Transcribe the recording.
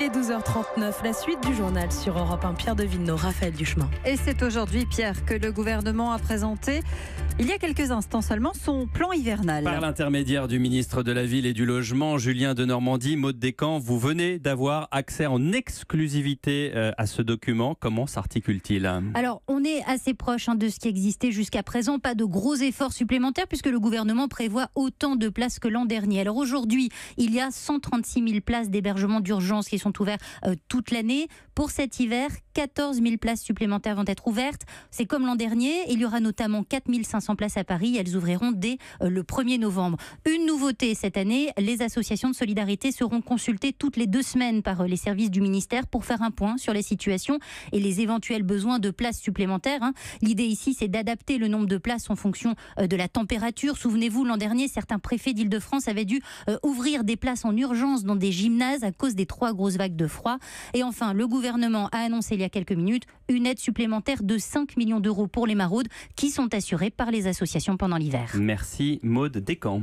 est 12h39. La suite du journal sur Europe 1. Pierre de Villeneuve, Raphaël Duchemin. Et c'est aujourd'hui, Pierre, que le gouvernement a présenté, il y a quelques instants seulement, son plan hivernal. Par l'intermédiaire du ministre de la Ville et du Logement, Julien Denormandie, Maud Descamps, vous venez d'avoir accès en exclusivité à ce document. Comment s'articule-t-il ? Alors, on est assez proche de ce qui existait jusqu'à présent. Pas de gros efforts supplémentaires puisque le gouvernement prévoit autant de places que l'an dernier. Alors aujourd'hui, il y a 136 000 places d'hébergement d'urgence qui sont ouvertes toute l'année. Pour cet hiver, 14 000 places supplémentaires vont être ouvertes. C'est comme l'an dernier. Il y aura notamment 4 500 places à Paris. Elles ouvriront dès le 1er novembre. Une nouveauté cette année, les associations de solidarité seront consultées toutes les 2 semaines par les services du ministère pour faire un point sur les situations et les éventuels besoins de places supplémentaires. L'idée ici, c'est d'adapter le nombre de places en fonction de la température. Souvenez-vous, l'an dernier, certains préfets d'Île-de-France avaient dû ouvrir des places en urgence dans des gymnases à cause des 3 grosses vagues de froid. Et enfin, le gouvernement a annoncé il y a quelques minutes une aide supplémentaire de 5 millions d'euros pour les maraudes qui sont assurées par les associations pendant l'hiver. Merci Maud Descamps.